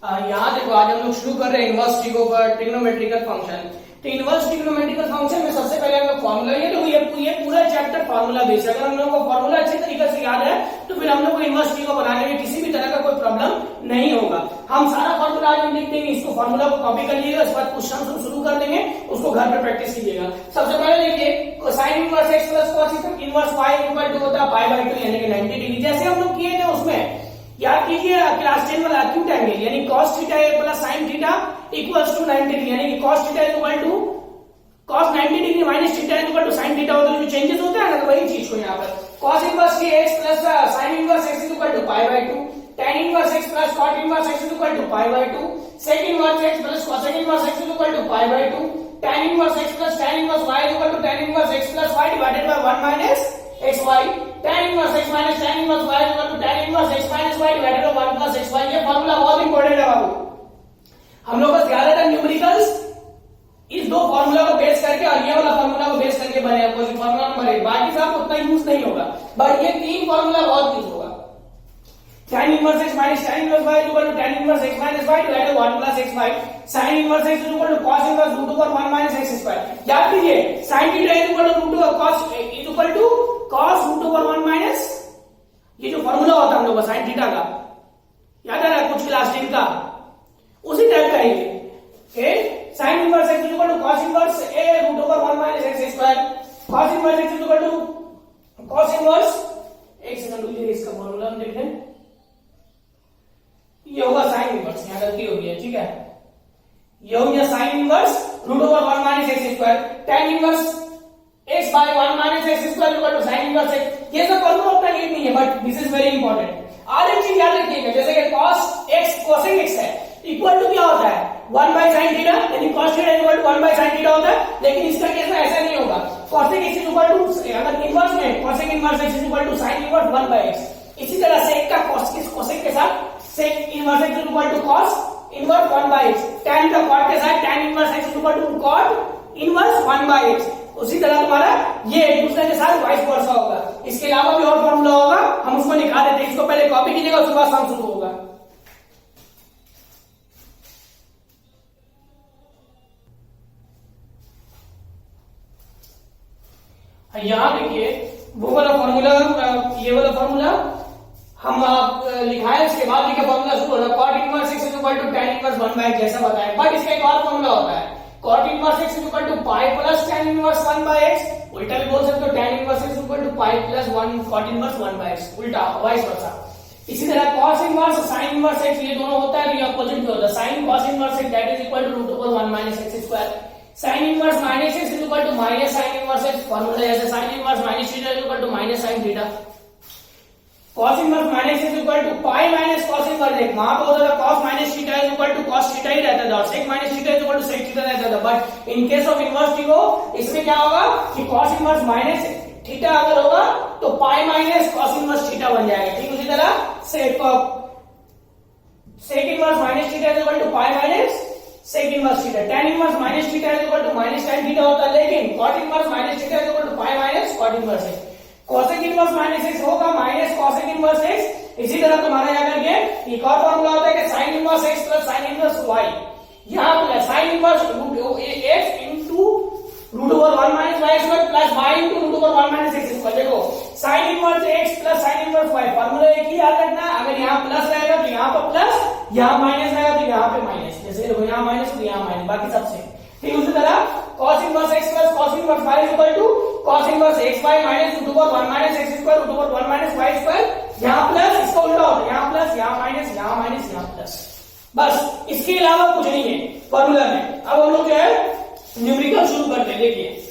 यहाँ देखो आज हम लोग शुरू कर रहे हैं इनवर्स ट्रिग्नोमेट्रिकल फंक्शन। तो इनवर्स ट्रिग्नोमेट्रिकल फंक्शन में सबसे पहले हम लोग फॉर्मूला ये पूरा चैप्टर फॉर्मूला बेस है। अगर हम लोग को फॉर्मूला अच्छे तरीके से याद है तो फिर हम लोग को इनवर्स ट्री को बनाने में किसी भी तरह का कोई प्रॉब्लम नहीं होगा। हम सारा फॉर्मूला आज लिख देंगे, इसको फॉर्मूला को कॉपी कर लीजिएगा, इसके बाद क्वेश्चन शुरू कर देंगे, उसको घर पे प्रैक्टिस कीजिएगा। सबसे पहले देखिए cosine inverse x plus cos inverse y equal to होता है पाई बाय 2 यानी कि 90 डिग्री। जैसे हम लोग किए थे उसमें याद कीजिए क्लास 10 वाला एक्यूट एंगल यानी cos theta plus sin theta equals to 90 degree यानी कि cos theta equal to cos 90 degree minus theta equal to sin theta होता है। जो चेंजेस होते हैं ना तो वही चीज को यहाँ पर cos inverse x plus sin inverse x equal to pi by 2, tan inverse x plus cot inverse x equal to pi by 2, sec inverse x plus cosec inverse x equal to pi by 2, tan inverse x plus tan inverse y equal to tan inverse x plus y divided by 1 minus xy, tan inverse x minus tan inverse y equal to tan inverse x minus y divided by 1 plus xy। ये formula बहुत important है बाबू। हम लोग का ज्यादातर numericals इस दो formula को बेस करके और ये वाला फार्मूला को बेस करके बने हैं। क्वेश्चन फार्मूला नंबर 1 बाकी सब उतना यूज नहीं होगा, बट ये तीन फार्मूला बहुत यूज होगा। tan inverse x minus tan inverse y equal to tan inverse x minus y divided by 1 plus xy, sin inverse x equal to cos inverse root over 1 minus x square. याद कीजिए sin theta equal to root over cos equal to cos root over 1 minus, ये जो formula होता है हम लोग का sin theta का, याद है ना कुछ क्लास 10 का, उसी टाइप का है ये। sin inverse x equal to cos inverse a root over 1 minus x square, cos inverse x equal to cos inverse, एक सेकंड रुकिए इसका फार्मूला हम देख लें। ये होगा sin इनवर्स, यहां गलती हो गई है, ठीक है। ये हो गया sin inverse root over 1 minus x square, tan inverse x by 1 minus x square equal to sin inverse x। ये सब फार्मूला उतना नीड नहीं है, but this is very important. और एक चीज याद रखिएगा, जैसे कि cos x cosec x है इक्वल टू क्या होता है 1 बाय sin थीटा, यानी cos theta equal to 1 by sin theta होता है। लेकिन इसका केस में ऐसा नहीं होगा, cosec x इक्वल टू अगर इनवर्स में cosec inverse x equal to sin inverse 1 by x। इसी तरह sec का cosec के साथ sec inverse x equal to cos inverse 1 by x, tan का cot के साथ tan inverse x equal to cot inverse 1 by x। उसी तरह तुम्हारा ये एक दूसरे के साथ वाइस वर्सा होगा। इसके अलावा भी और फॉर्मूला होगा, हम उसको दिखा देते हैं। इसको पहले कॉपी कीजिएगा, उसके बाद सम शुरू होगा। यहां देखिए वो वाला फॉर्मूला, ये वाला फॉर्मूला हम लिखाए, उसके बाद लिखे फॉर्मूला शुरू होगा cot inverse x equal to tan inverse 1 by जैसा बताया। बट इसका एक और फॉर्मूला होता है cot inverse x equal to pi plus tan inverse 1 by x। उल्टा भी बोल सकते हो tan inverse x equal to pi plus 1 cot inverse 1 by x, उल्टा वाइस वर्सा। इसी तरह cos inverse sin inverse x ये दोनों होता है, ये अपोजिट भी होता है। sin cos inverse x that is equal to root over 1 minus x square. sin inverse minus x equal to minus sin inverse x, formula जैसे sin inverse minus theta equal to minus sin theta. cos inverse minus x equal to pi minus cos inverse x, वहां पे होता था cos minus theta equal to cos theta ही रहता था और sec minus theta equal to sec theta रहता था। But in case of inverse theta इसमें क्या होगा कि cos इनवर्स माइनस थीटा अगर होगा तो pi minus cos inverse theta बन जाएगा। ठीक उसी तरह sec inverse minus theta equal to pi minus sec inverse theta, tan inverse minus theta equal to minus tan theta होता है, लेकिन cot inverse minus theta equal to pi minus cot inverse x। cosec inverse minus x होगा minus cosec inverse x। इसी तरह तुम्हारा यहाँ करके एक और फॉर्मूला होता है कि sin inverse x plus sin inverse y, यहाँ plus sin inverse x into root over 1 minus y square plus y into root over 1 minus x square. देखो sin inverse x plus sin inverse y, formula एक ही याद रखना। अगर यहाँ plus रहेगा तो यहाँ पर प्लस, यहाँ माइनस रहेगा तो यहाँ पे माइनस, जैसे देखो यहाँ माइनस तो यहाँ माइनस, बाकी सबसे ठीक। उसी तरह cos inverse x plus cos inverse y equal to cos inverse xy minus root over 1 minus x square root over 1 minus y square. यहाँ प्लस, इसका उल्टा होता है, यहाँ प्लस यहाँ माइनस यहाँ माइनस यहाँ प्लस, बस इसके अलावा कुछ नहीं है फॉर्मूला में। अब हम लोग जो है न्यूमेरिकल शुरू करते हैं। देखिए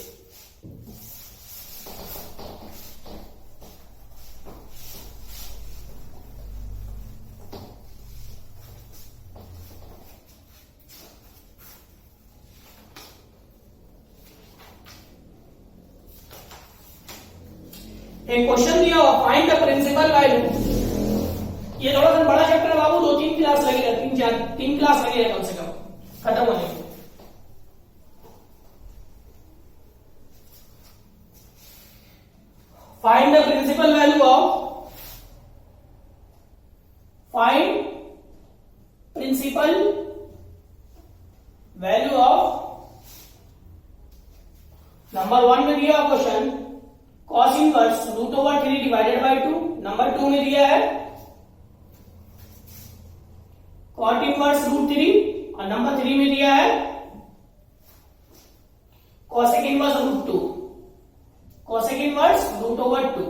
एक क्वेश्चन दिया हुआ फाइंड द प्रिंसिपल वैल्यू। ये थोड़ा सा बड़ा चैप्टर है बाबू, 2-3 क्लास लगेगा, 3 क्लास लगेगा कम से कम खत्म होने में। Find the principal value of, find principal value of, number 1 में दिया question cos inverse √3 divided by 2, number 2 में दिया है cot इनवर्स √3 और नंबर 3 में दिया है cosec इनवर्स √2, cosec इनवर्स √2।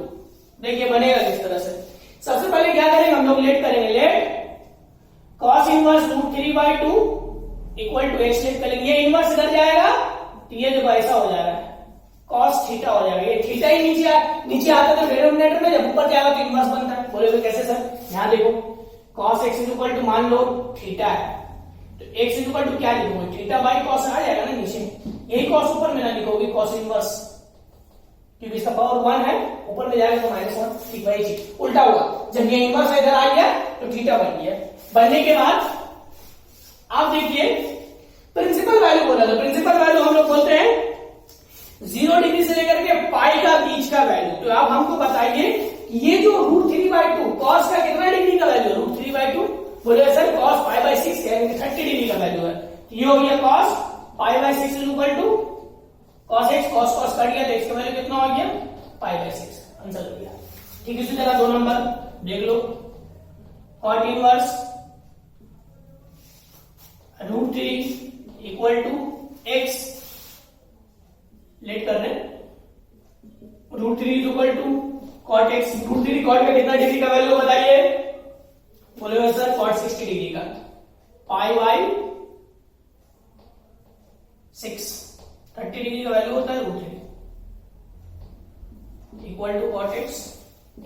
देखिए बनेगा किस तरह से। सबसे पहले क्या करेंगे हम लोग, लेट करेंगे, let cos inverse √3/2 equal to x let करेंगे। ये इनवर्स इधर जाएगा तो ये देखो ऐसा हो जा रहा है, cos थीटा हो जाएगा। ये थीटा ही नीचे आता तो डिनोमिनेटर में, जब ऊपर जाएगा तो इनवर्स बनता है। बोले तो कैसे सर, यहां देखो cos x इक्वल टू मान लो थीटा है तो x इक्वल टू क्या लिखोगे, थीटा बाई cos आ जाएगा ना नीचे। यही cos ऊपर में ना लिखोगे cos इनवर्स, क्योंकि इसका पावर 1 है, ऊपर में जाएगा तो -1। ठीक वही चीज उल्टा हुआ, जब ये इनवर्स इधर आ गया तो थीटा बन गया। बनने के बाद आप देखिए प्रिंसिपल वैल्यू बोला था, प्रिंसिपल वैल्यू हम लोग बोलते हैं 0 डिग्री से लेकर के पाई का बीच का वैल्यू। तो आप हमको बताइए ये जो √3/2 cos का कितना डिग्री का वैल्यू है, √3/2 बोले सर cos π/6 यानी 30 डिग्री का वैल्यू है। ये हो गया cos π/6 equal to cos x, cos cut गया तो x का वैल्यू कितना हो गया π/6, आंसर हो गया। ठीक इसी तरह 2 नंबर देख लो, cot inverse √3 equal to x let कर रहे √3 equal to cot x, √3 cot का कितना डिग्री का वैल्यू बताइए, बोले सर cot 60 डिग्री का, π/6 30 डिग्री का वैल्यू होता है √3 equal to cot x,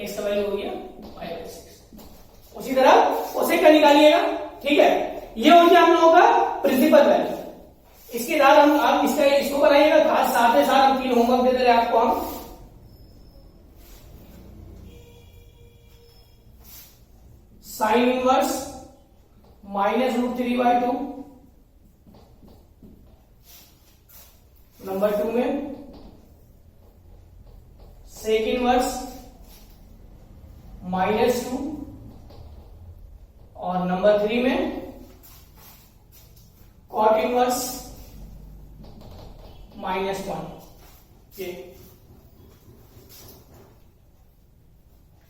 x का वैल्यू हो गया π/6। उसी तरह कोसेक का निकालिएगा। ठीक है, ये हो गया हम लोगों का प्रिंसिपल वैल्यू। इसके बाद हम आप इसको बनाइएगा, खास साथ ही साथ हम 3 होमवर्क दे दे रहे आपको हम। साइन इनवर्स -√3/2, नंबर 2 में सेक इनवर्स -2 और नंबर 3 में cot इनवर्स -1।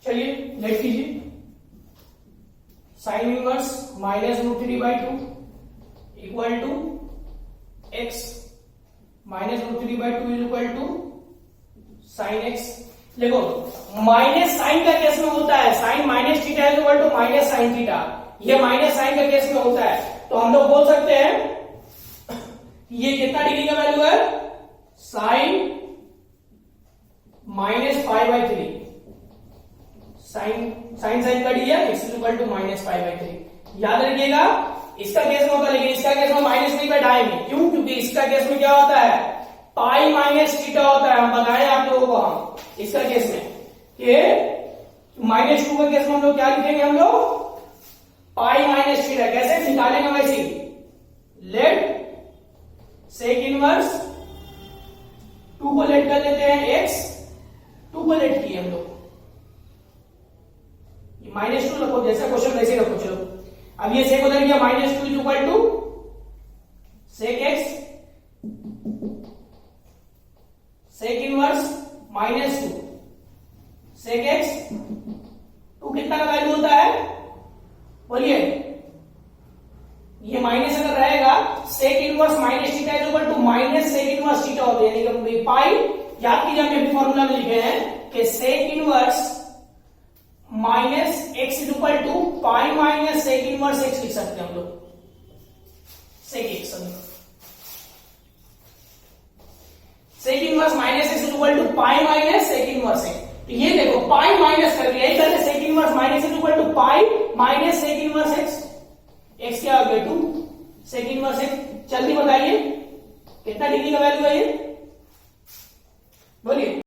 चलिए लेट कीजिए, sine inverse -√3/2 equal to x -√3/2 equal to sine x। देखो माइनस साइन का केस में होता है, sine minus theta equal to minus sine theta, ये माइनस साइन का केस में होता है। तो हम लोग बोल सकते हैं ये कितना डिग्री का वैल्यू है, साइन -π/3, साइन कट गया, x इक्वल टू -π/3। याद रखिएगा इसका केस में होता है, लेकिन इसका केस में -3 पे डाई में, क्यों, क्योंकि इसका केस में क्या होता है पाई माइनस थीटा होता है। हम बताएं आप लोगों को, हम इसका केस में कि -2 का केस में हम लोग क्या लिखेंगे, हम लोग पाई माइनस थीटा। कैसे निकालेंगे वैसे, लेट सेक इनवर्स 2 को लेट कर लेते हैं, x 2 को लेट किए हम लोग, -2 रखो, जैसा क्वेश्चन वैसे रखो। चलो अब ये सेक उधर गया, -2 equal to sec x, sec inverse -2 sec x, 2 कितना का वैल्यू होता है बोलिए, ये माइनस अगर रहेगा sec inverse minus theta equal to minus sec inverse theta होता है, यानी कि पाई। याद कीजिए हमने अभी फॉर्मूला में लिखे हैं कि sec inverse minus x equal to pi minus sec inverse x लिख सकते हैं हम लोग, sec x, sec inverse minus x equal to pi minus sec inverse x. तो ये देखो पाई माइनस करके यही करते, sec inverse minus x equal to pi minus sec inverse x, x क्या हो गया 2 सेक इनवर्स एक्स। जल्दी बताइए कितना डिग्री का वैल्यू है ये, बोलिए।